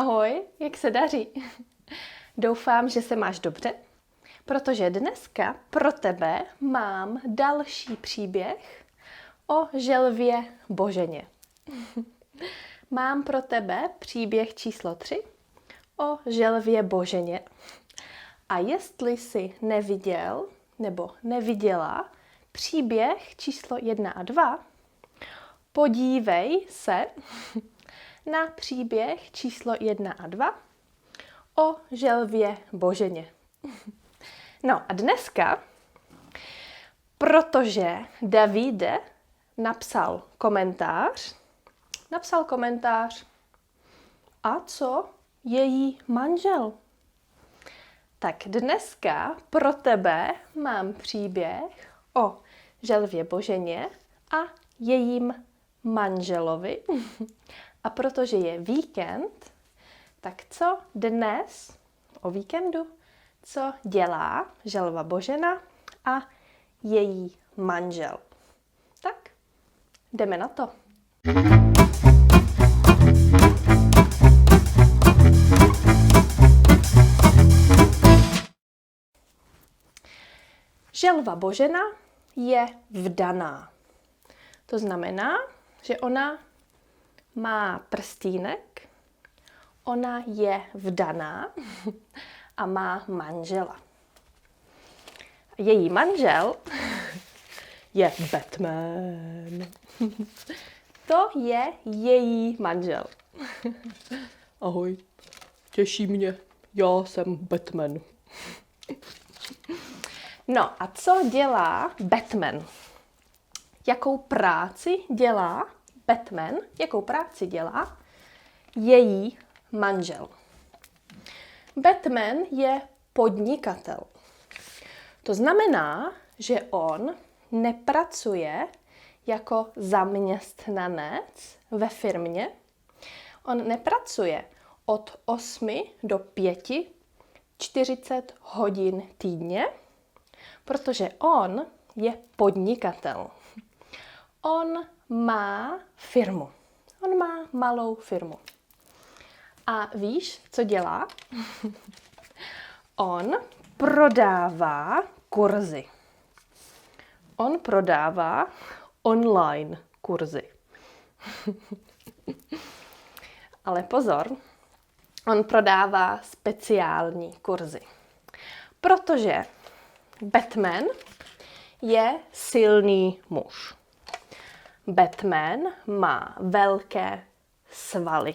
Ahoj, jak se daří? Doufám, že se máš dobře, protože dneska pro tebe mám další příběh o želvě Boženě. Mám pro tebe příběh číslo 3 o želvě Boženě. A jestli jsi neviděl nebo neviděla příběh číslo 1 a 2, podívej se na příběh číslo 1 a 2 o želvě Boženě. No a dneska, protože Davide napsal komentář, a co její manžel? Tak dneska pro tebe mám příběh o želvě Boženě a jejím manželovi. A protože je víkend, tak co dnes o víkendu, co dělá želva Božena a její manžel? Tak jdeme na to. Želva Božena je vdaná. To znamená, že ona má prstýnek, ona je vdaná a má manžela. Její manžel je Batman. To je její manžel. Ahoj, těší mě, já jsem Batman. No a co dělá Batman? Jakou práci dělá Batman? Jakou práci dělá její manžel? Batman je podnikatel. To znamená, že on nepracuje jako zaměstnanec ve firmě. On nepracuje od 8 do 5, 40 hodin týdně, protože on je podnikatel. On má firmu. On má malou firmu. A víš, co dělá? On prodává kurzy. On prodává online kurzy. Ale pozor, on prodává speciální kurzy. Protože Batman je silný muž. Batman má velké svaly.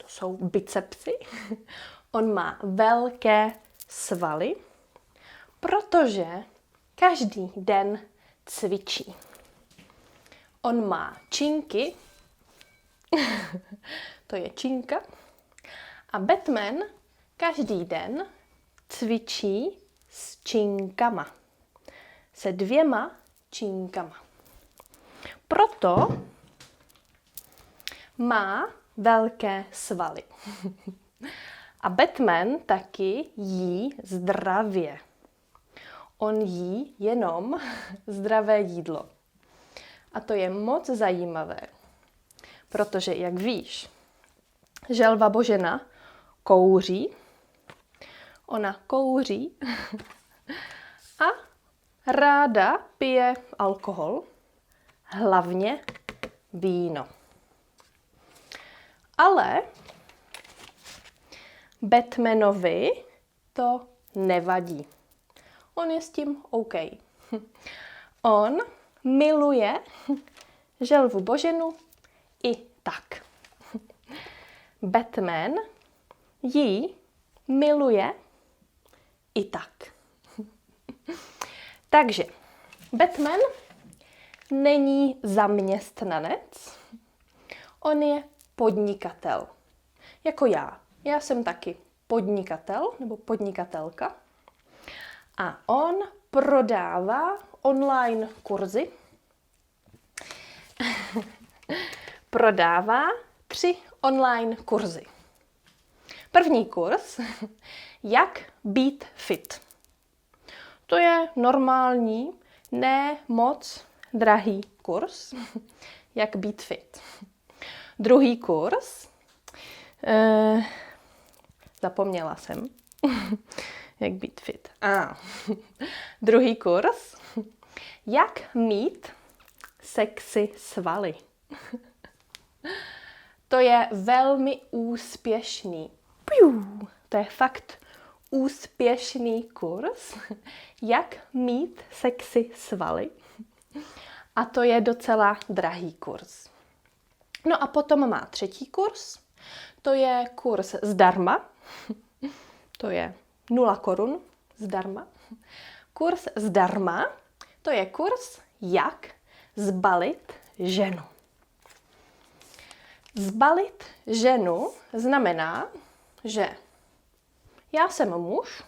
To jsou bicepsy. On má velké svaly, protože každý den cvičí. On má činky, to je činka, a Batman každý den cvičí s činkama. Se 2 činkama. Proto má velké svaly. A Batman taky jí zdravě. On jí jenom zdravé jídlo. A to je moc zajímavé, protože, jak víš, želva Božena kouří, ona kouří a ráda pije alkohol, hlavně víno. Ale Batmanovi to nevadí. On je s tím OK. On miluje želvu Boženu i tak. Batman ji miluje i tak. Takže Batman není zaměstnanec, on je podnikatel. Jako já. Já jsem taky podnikatel nebo podnikatelka. A on prodává online kurzy. Prodává 3 online kurzy. První kurz, jak být fit. To je normální, ne moc drahý kurz, jak být fit. Druhý kurz, Zapomněla jsem, jak být fit. Druhý kurz. Jak mít sexy svaly. To je velmi úspěšný. To je fakt úspěšný kurz. Jak mít sexy svaly. A to je docela drahý kurz. No a potom má třetí kurz. To je kurz zdarma. To je 0 korun zdarma. Kurz zdarma, to je kurz, jak zbalit ženu. Zbalit ženu znamená, že já jsem muž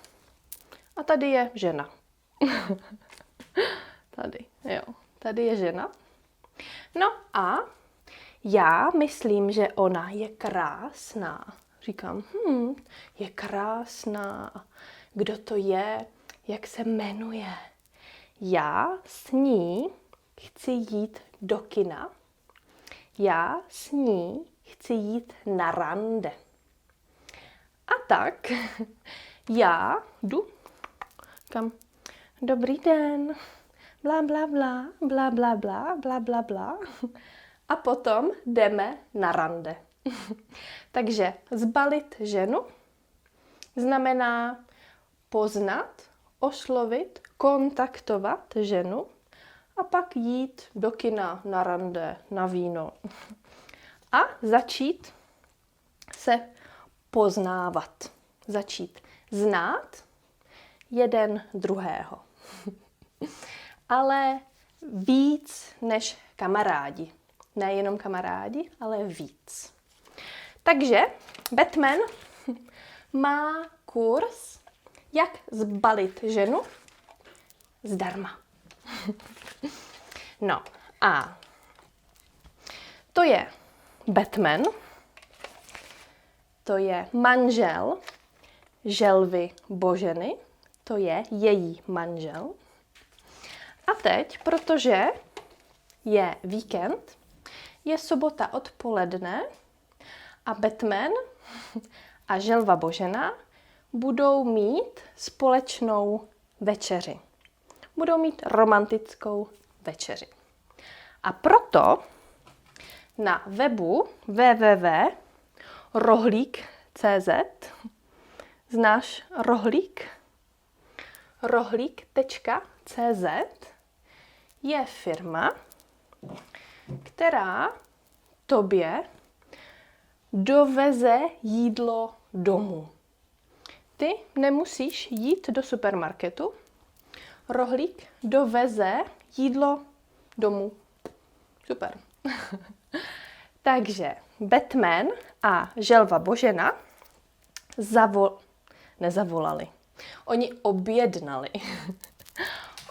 a tady je žena. Tady je žena. No a já myslím, že ona je krásná. Říkám, je krásná. Kdo to je? Jak se jmenuje? Já s ní chci jít do kina. Já s ní chci jít na rande. A tak já jdu kam? Dobrý den, bla, bla, bla, bla, bla, bla, bla, bla, bla. A potom jdeme na rande. Takže zbalit ženu znamená poznat, oslovit, kontaktovat ženu a pak jít do kina, na rande, na víno. A začít se poznávat. Začít znát jeden druhého. Ale víc než kamarádi. Nejenom kamarádi, ale víc. Takže Batman má kurz, jak zbalit ženu zdarma. No a to je Batman, to je manžel želvy Boženy, to je její manžel. A teď, protože je víkend, je sobota odpoledne a Batman a želva Božena budou mít společnou večeři. Budou mít romantickou večeři. A proto na webu www.rohlík.cz znáš rohlík? rohlík.cz je firma, která tobě doveze jídlo domů. Ty nemusíš jít do supermarketu. Rohlík doveze jídlo domů. Super. Takže Batman a želva Božena nezavolali. Oni objednali.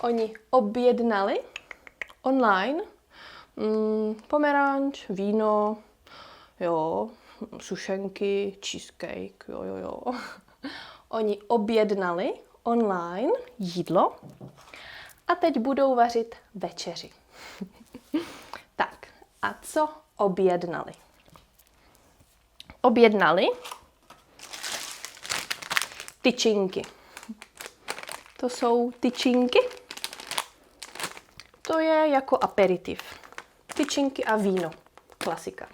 Oni objednali online pomeranč, víno, jo, sušenky, cheesecake, jo. Oni objednali online jídlo a teď budou vařit večeři. Tak, a co objednali? Objednali tyčinky. To jsou tyčinky. To je jako aperitiv. Tyčinky a víno. Klasika.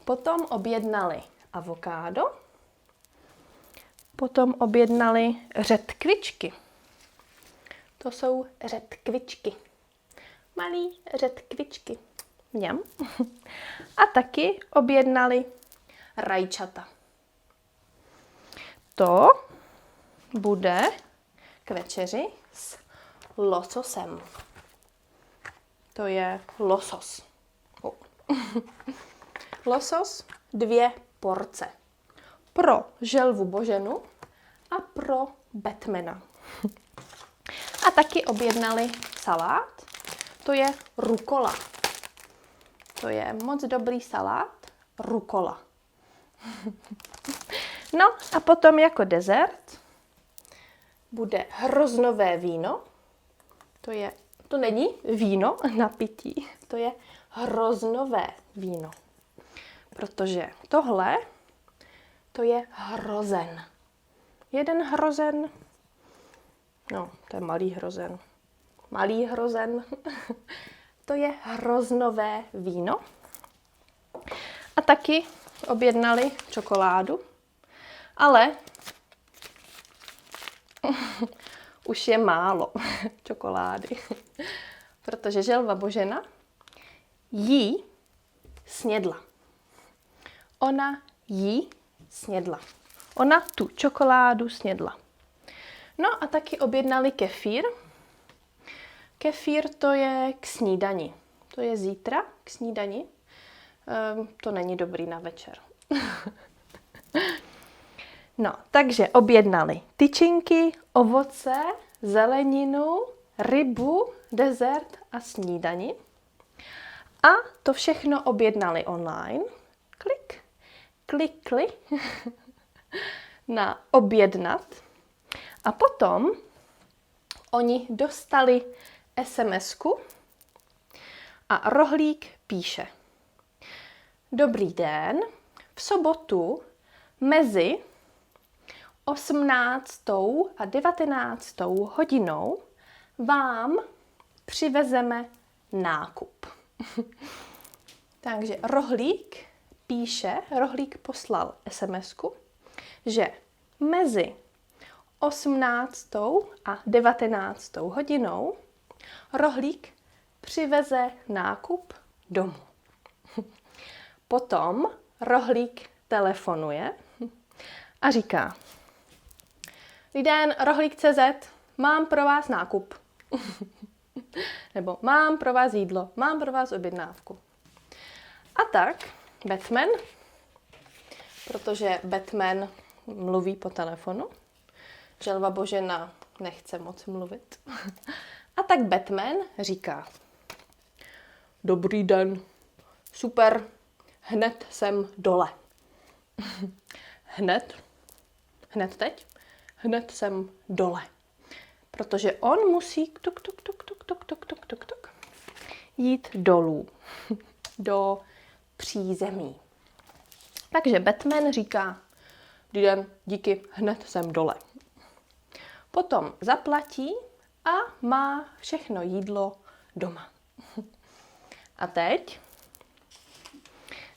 Potom objednali avokádo. Potom objednali řetkvičky. To jsou řetkvičky. Malý řetkvičky. Mňam. A taky objednali rajčata. To bude k večeři s lososem. To je losos. Losos 2 porce. Pro želvu Boženu a pro Batmana. A taky objednali salát. To je rukola. To je moc dobrý salát. Rukola. No a potom jako dezert bude hroznové víno. To není víno na pití, to je hroznové víno. Protože tohle, to je hrozen. Jeden hrozen, no, to je malý hrozen. Malý hrozen, to je hroznové víno. A taky objednali čokoládu, ale už je málo čokolády, protože želva Božena jí snědla. Ona jí snědla. Ona tu čokoládu snědla. No a taky objednali kefír. Kefír to je k snídani. To je zítra k snídani. To není dobrý na večer. No, takže objednali tyčinky, ovoce, zeleninu, rybu, dezert a snídani. A to všechno objednali online. Klikli na objednat. A potom oni dostali SMS-ku a rohlík píše: Dobrý den, v sobotu mezi 18. a 19. hodinou vám přivezeme nákup. Takže rohlík poslal SMS-ku, že mezi 18. a 19. hodinou rohlík přiveze nákup domů. Potom rohlík telefonuje a říká: Dobrý den, rohlík.cz, mám pro vás nákup. Nebo mám pro vás jídlo, mám pro vás objednávku. A tak Batman, protože Batman mluví po telefonu, želva Božena nechce moc mluvit. A tak Batman říká: Dobrý den. Super, hned jsem dole. Hned teď? Hned jsem dole. Protože on musí jít dolů. Do přízemí. Takže Batman říká: Dobrý den, díky, hned jsem dole. Potom zaplatí a má všechno jídlo doma. A teď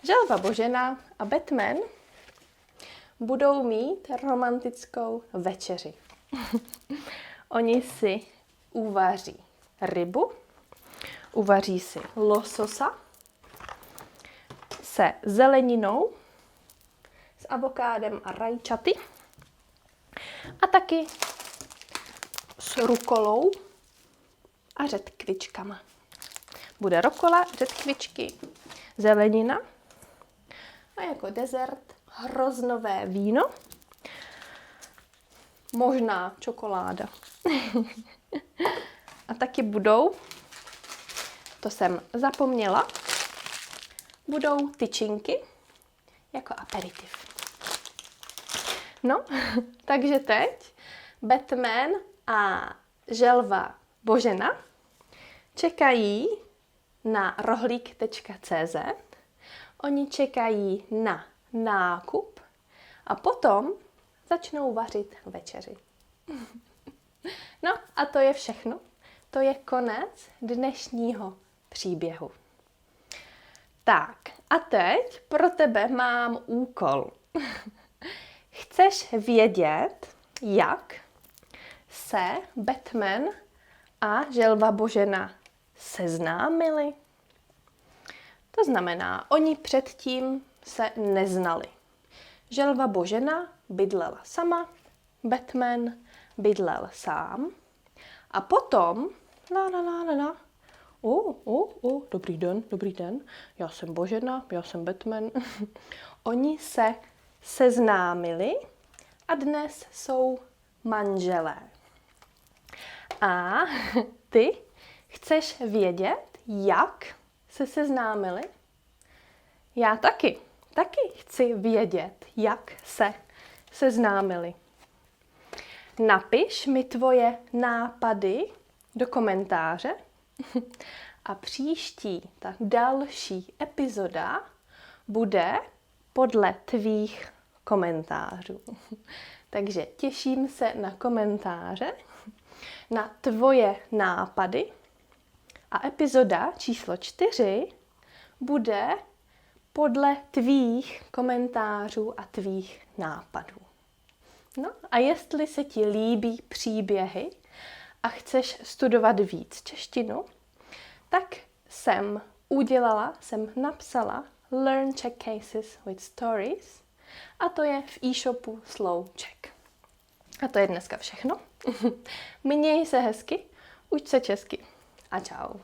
želva Božena a Batman budou mít romantickou večeři. Oni si uvaří rybu, uvaří si lososa se zeleninou, s avokádem a rajčaty a taky s rukolou a řetkvičkama. Bude rukola, řetkvičky, zelenina a jako dezert hroznové víno, možná čokoláda. A taky budou, to jsem zapomněla, budou tyčinky jako aperitiv. No, takže teď Batman a želva Božena čekají na rohlík.cz, oni čekají na nákup a potom začnou vařit večeři. No a to je všechno. To je konec dnešního příběhu. Tak a teď pro tebe mám úkol. Chceš vědět, jak se Batman a želva Božena seznámili? To znamená, oni předtím se neznali. Želva Božena bydlela sama, Batman bydlel sám a potom dobrý den, já jsem Božena, já jsem Batman. Oni se seznámili a dnes jsou manželé. A ty chceš vědět, jak se seznámili? Já taky chci vědět, jak se seznámili. Napiš mi tvoje nápady do komentáře a příští, ta další epizoda bude podle tvých komentářů. Takže těším se na komentáře, na tvoje nápady a epizoda číslo 4 bude podle tvých komentářů a tvých nápadů. No a jestli se ti líbí příběhy a chceš studovat víc češtinu, tak jsem napsala Learn Czech Cases with Stories a to je v e-shopu Slow Czech. A to je dneska všechno. Měj se hezky, uč se česky a čau.